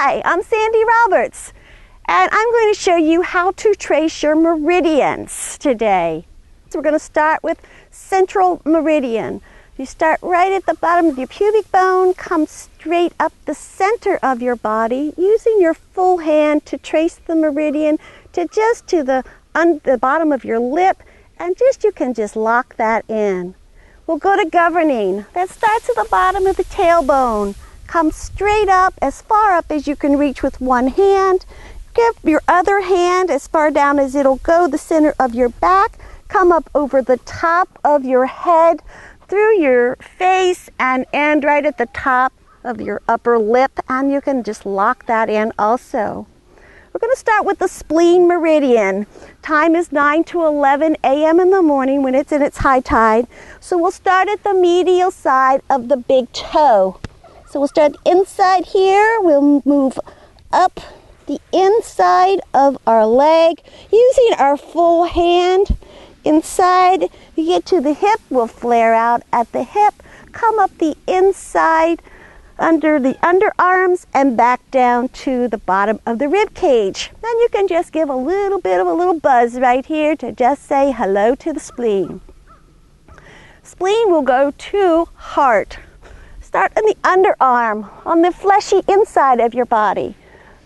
Hi, I'm Sandy Roberts, and I'm going to show you how to trace your meridians today. So we're going to start with Central Meridian. You start right at the bottom of your pubic bone, come straight up the center of your body, using your full hand to trace the meridian to just to the bottom of your lip, and you can just lock that in. We'll go to governing. That starts at the bottom of the tailbone. Come straight up, as far up as you can reach with one hand. Give your other hand as far down as it'll go, the center of your back. Come up over the top of your head, through your face, and end right at the top of your upper lip, and you can just lock that in also. We're going to start with the spleen meridian. Time is 9 to 11 a.m. in the morning when it's in its high tide. So we'll start at the medial side of the big toe. So we'll start inside here. We'll move up the inside of our leg using our full hand. Inside, you get to the hip, we'll flare out at the hip, come up the inside under the underarms and back down to the bottom of the rib cage. Then you can just give a little bit of a little buzz right here to just say hello to the spleen. Spleen will go to heart. Start in the underarm, on the fleshy inside of your body.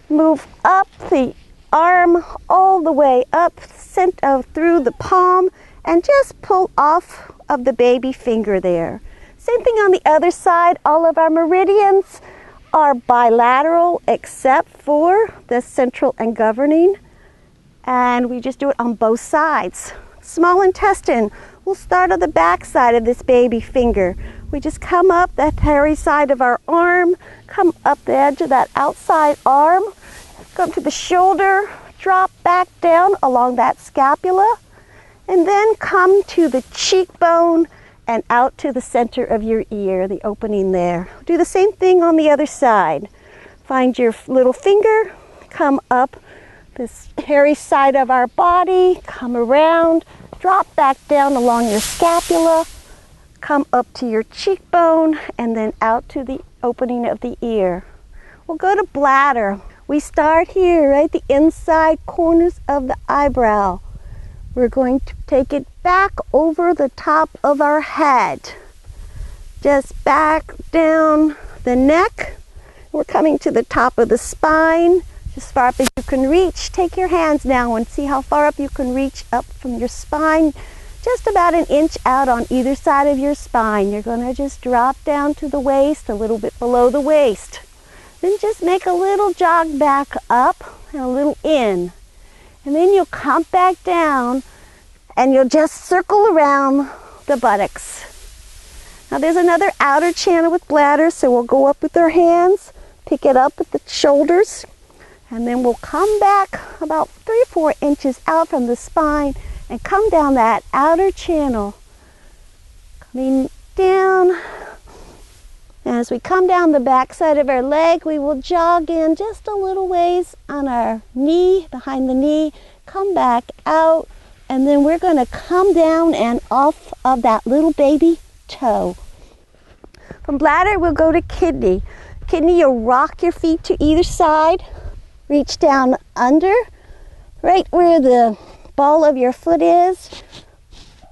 Move up the arm all the way up, through the palm, and just pull off of the baby finger there. Same thing on the other side. All of our meridians are bilateral except for the central and governing, and we just do it on both sides. Small intestine, we'll start on the back side of this baby finger. We just come up that hairy side of our arm, come up the edge of that outside arm, come to the shoulder, drop back down along that scapula, and then come to the cheekbone and out to the center of your ear, the opening there. Do the same thing on the other side. Find your little finger, come up this hairy side of our body, come around, drop back down along your scapula, come up to your cheekbone, and then out to the opening of the ear. We'll go to bladder. We start here, right, the inside corners of the eyebrow. We're going to take it back over the top of our head. Just back down the neck. We're coming to the top of the spine, as far up as you can reach. Take your hands now and see how far up you can reach up from your spine. Just about an inch out on either side of your spine. You're going to just drop down to the waist, a little bit below the waist. Then just make a little jog back up and a little in. And then you'll come back down and you'll just circle around the buttocks. Now there's another outer channel with bladder, so we'll go up with our hands, pick it up at the shoulders, and then we'll come back about 3 or 4 inches out from the spine and come down that outer channel. Coming down. As we come down the back side of our leg, we will jog in just a little ways on our knee, behind the knee, come back out, and then we're going to come down and off of that little baby toe. From bladder, we'll go to kidney. Kidney, you'll rock your feet to either side, reach down under, right where the ball of your foot is.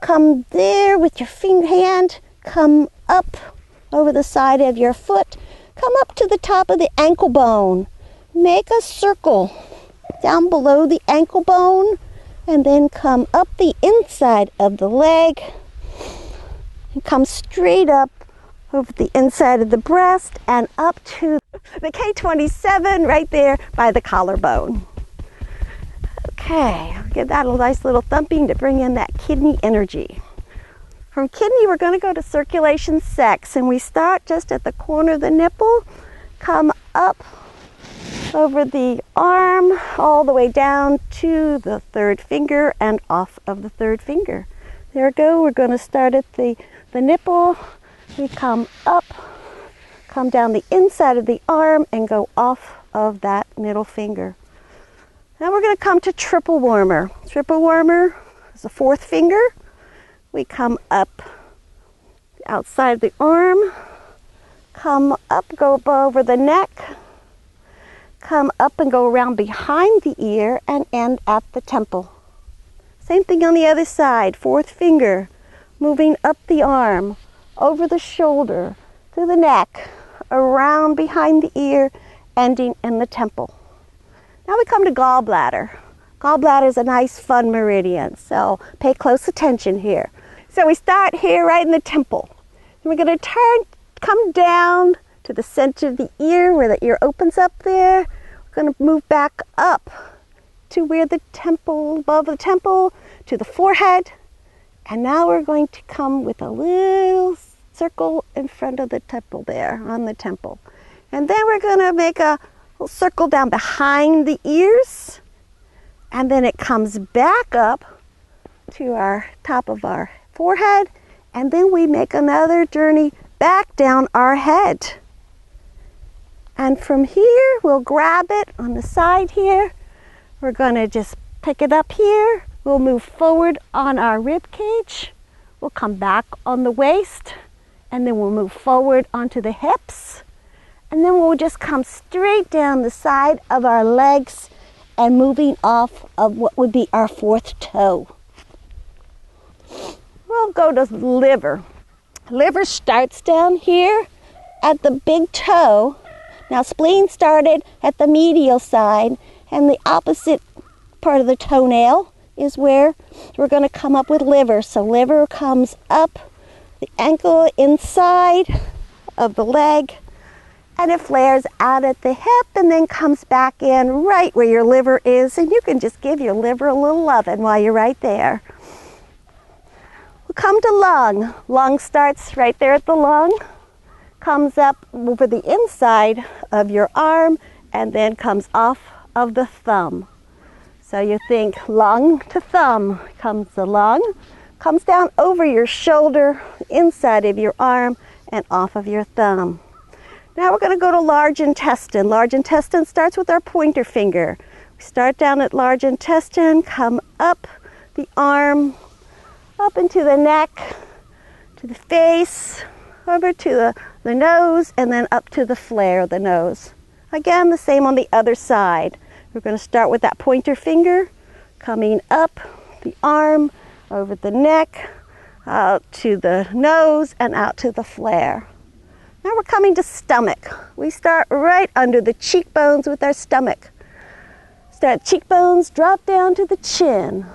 Come there with your hand, come up over the side of your foot, come up to the top of the ankle bone. Make a circle down below the ankle bone, and then come up the inside of the leg, and come straight up over the inside of the breast and up to the K27 right there by the collarbone. Okay, give that a nice little thumping to bring in that kidney energy. From kidney, we're going to go to circulation sex, and we start just at the corner of the nipple, come up over the arm, all the way down to the third finger and off of the third finger. There we go. We're going to start at the nipple. We come up, come down the inside of the arm, and go off of that middle finger. Now we're going to come to triple warmer. Triple warmer is the fourth finger. We come up outside the arm, come up, go over the neck, come up and go around behind the ear and end at the temple. Same thing on the other side. Fourth finger moving up the arm, over the shoulder, to the neck, around behind the ear, ending in the temple. Now we come to gallbladder. Gallbladder is a nice fun meridian, so pay close attention here. So we start here right in the temple. And we're going to come down to the center of the ear where the ear opens up there. We're going to move back up to where the temple, above the temple, to the forehead. And now we're going to come with a little circle in front of the temple there, on the temple. And then we're going to make a little circle down behind the ears. And then it comes back up to our top of our forehead. And then we make another journey back down our head. And from here, we'll grab it on the side here. We're going to just pick it up here. We'll move forward on our rib cage. We'll come back on the waist. And then we'll move forward onto the hips. And then we'll just come straight down the side of our legs and moving off of what would be our fourth toe. We'll go to liver. Liver starts down here at the big toe. Now spleen started at the medial side, and the opposite part of the toenail is where we're going to come up with liver. So liver comes up the ankle inside of the leg, and it flares out at the hip and then comes back in right where your liver is, and you can just give your liver a little loving while you're right there. We'll come to lung. Lung starts right there at the lung, comes up over the inside of your arm, and then comes off of the thumb. So you think lung to thumb comes the lung, comes down over your shoulder, inside of your arm, and off of your thumb. Now we're going to go to large intestine. Large intestine starts with our pointer finger. We start down at large intestine, come up the arm, up into the neck, to the face, over to the nose, and then up to the flare of the nose. Again, the same on the other side. We're going to start with that pointer finger, coming up the arm, over the neck, out to the nose, and out to the flare. Now we're coming to stomach. We start right under the cheekbones with our stomach. Start cheekbones, drop down to the chin.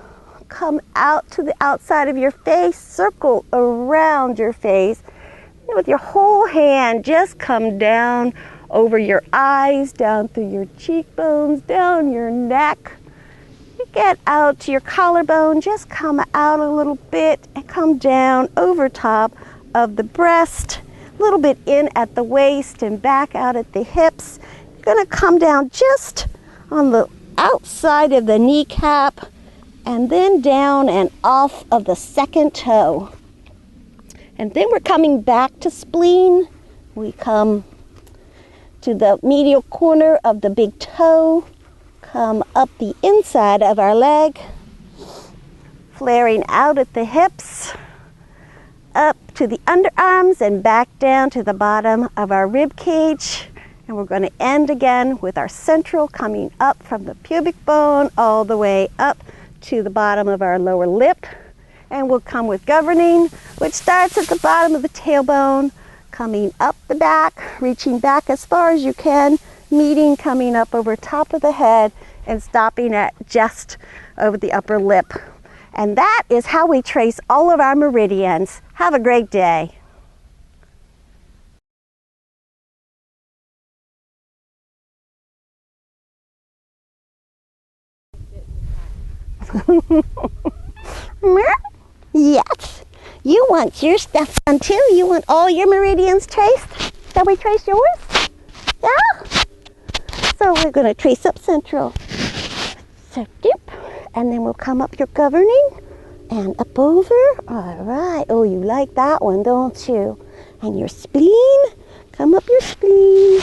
Come out to the outside of your face, circle around your face. And with your whole hand, just come down over your eyes, down through your cheekbones, down your neck. You get out to your collarbone, just come out a little bit and come down over top of the breast. A little bit in at the waist and back out at the hips. You're going to come down just on the outside of the kneecap and then down and off of the second toe. And then we're coming back to spleen. We come to the medial corner of the big toe, come up the inside of our leg, flaring out at the hips, up to the underarms and back down to the bottom of our rib cage. And we're going to end again with our central coming up from the pubic bone all the way up to the bottom of our lower lip. And we'll come with governing, which starts at the bottom of the tailbone, coming up the back, reaching back as far as you can, meeting coming up over top of the head and stopping at just over the upper lip. And that is how we trace all of our meridians. Have a great day. Yes. You want your stuff done too? You want all your meridians traced? Shall we trace yours? Yeah? So we're going to trace up central. So dip. And then we'll come up your governing and up over. All right. Oh, you like that one, don't you? And your spleen. Come up your spleen.